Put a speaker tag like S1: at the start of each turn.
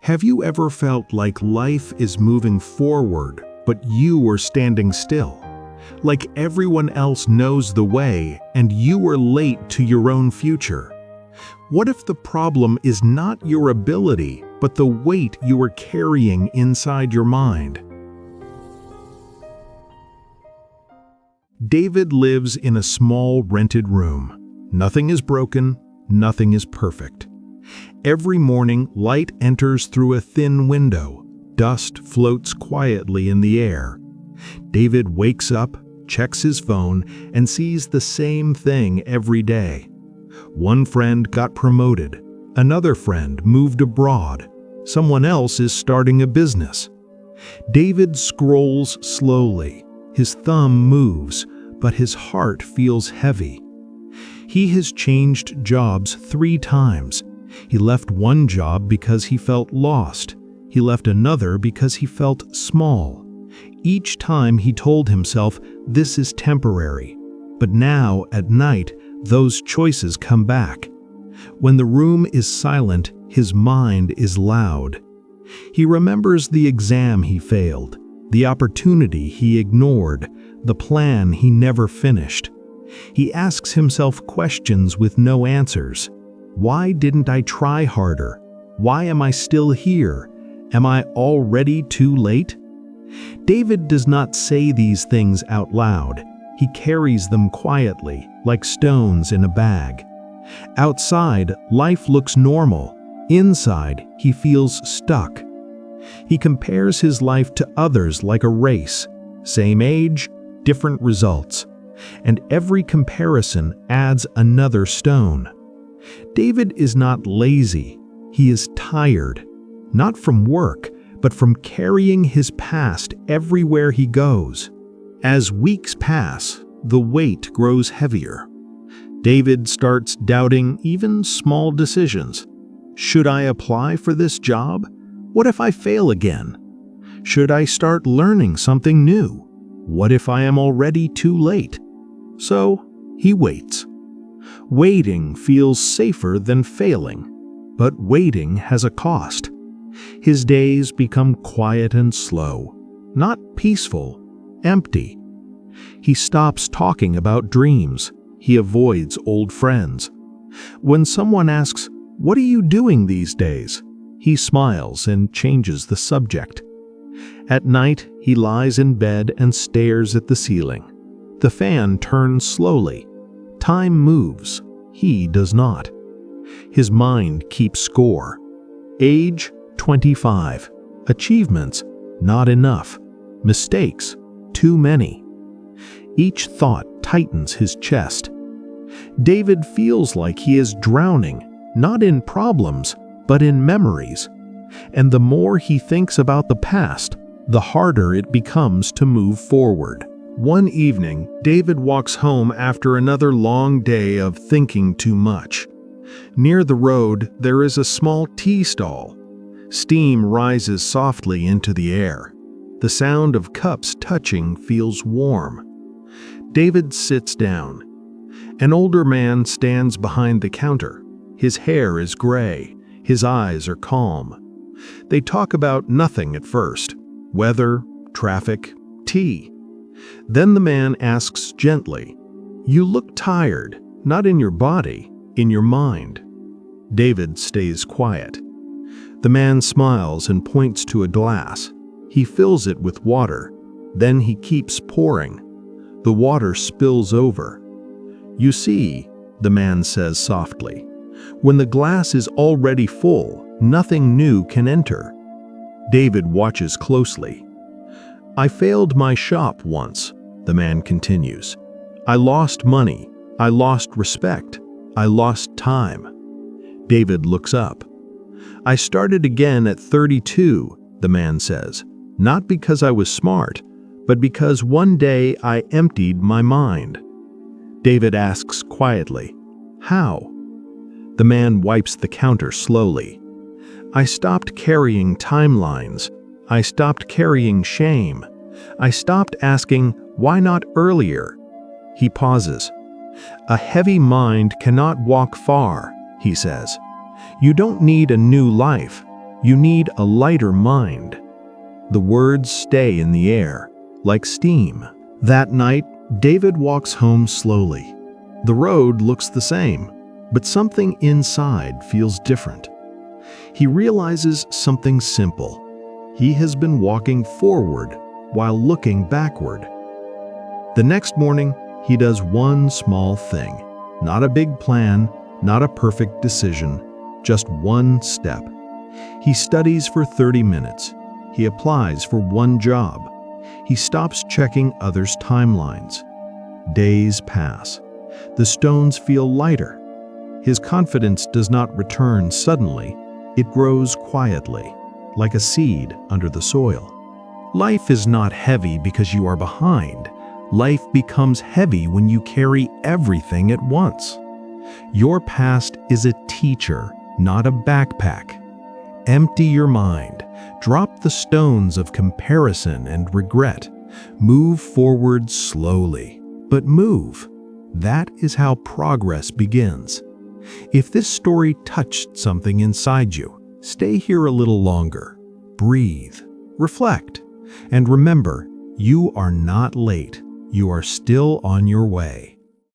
S1: Have you ever felt like life is moving forward, but you are standing still? Like everyone else knows the way, and you are late to your own future? What if the problem is not your ability, but the weight you are carrying inside your mind? David lives in a small rented room. Nothing is broken, nothing is perfect. Every morning, light enters through a thin window. Dust floats quietly in the air. David wakes up, checks his phone, and sees the same thing every day. One friend got promoted. Another friend moved abroad. Someone else is starting a business. David scrolls slowly. His thumb moves, but his heart feels heavy. He has changed jobs 3 times. He left one job because he felt lost. He left another because he felt small. Each time he told himself, this is temporary. But now, at night, those choices come back. When the room is silent, his mind is loud. He remembers the exam he failed, the opportunity he ignored, the plan he never finished. He asks himself questions with no answers. Why didn't I try harder? Why am I still here? Am I already too late? David does not say these things out loud. He carries them quietly, like stones in a bag. Outside, life looks normal. Inside, he feels stuck. He compares his life to others like a race. Same age, different results. And every comparison adds another stone. David is not lazy. He is tired. Not from work, but from carrying his past everywhere he goes. As weeks pass, the weight grows heavier. David starts doubting even small decisions. Should I apply for this job? What if I fail again? Should I start learning something new? What if I am already too late? So he waits. Waiting feels safer than failing, but waiting has a cost. His days become quiet and slow, not peaceful, empty. He stops talking about dreams. He avoids old friends. When someone asks, "What are you doing these days?" he smiles and changes the subject. At night, he lies in bed and stares at the ceiling. The fan turns slowly. Time moves. He does not. His mind keeps score. Age, 25. Achievements, not enough. Mistakes, too many. Each thought tightens his chest. David feels like he is drowning, not in problems, but in memories. And the more he thinks about the past, the harder it becomes to move forward. One evening, David walks home after another long day of thinking too much. Near the road, there is a small tea stall. Steam rises softly into the air. The sound of cups touching feels warm. David sits down. An older man stands behind the counter. His hair is gray. His eyes are calm. They talk about nothing at first. Weather, traffic, tea. Then the man asks gently, "You look tired, not in your body, in your mind." David stays quiet. The man smiles and points to a glass. He fills it with water. Then he keeps pouring. The water spills over. "You see," the man says softly, "when the glass is already full, nothing new can enter." David watches closely. "I failed my shop once," the man continues. "I lost money. I lost respect. I lost time." David looks up. "I started again at 32, the man says, "not because I was smart, but because one day I emptied my mind." David asks quietly, "How?" The man wipes the counter slowly. "I stopped carrying timelines. I stopped carrying shame. I stopped asking, why not earlier?" He pauses. "A heavy mind cannot walk far," he says. "You don't need a new life. You need a lighter mind. The words stay in the air, like steam. That night, David walks home slowly. The road looks the same, but something inside feels different. He realizes something simple. He has been walking forward while looking backward. The next morning, he does one small thing. Not a big plan, not a perfect decision, just one step. He studies for 30 minutes. He applies for one job. He stops checking others' timelines. Days pass. The stones feel lighter. His confidence does not return suddenly. It grows quietly, like a seed under the soil. Life is not heavy because you are behind. Life becomes heavy when you carry everything at once. Your past is a teacher, not a backpack. Empty your mind. Drop the stones of comparison and regret. Move forward slowly, but move. That is how progress begins. If this story touched something inside you, stay here a little longer. Breathe, reflect, and remember, you are not late. You are still on your way.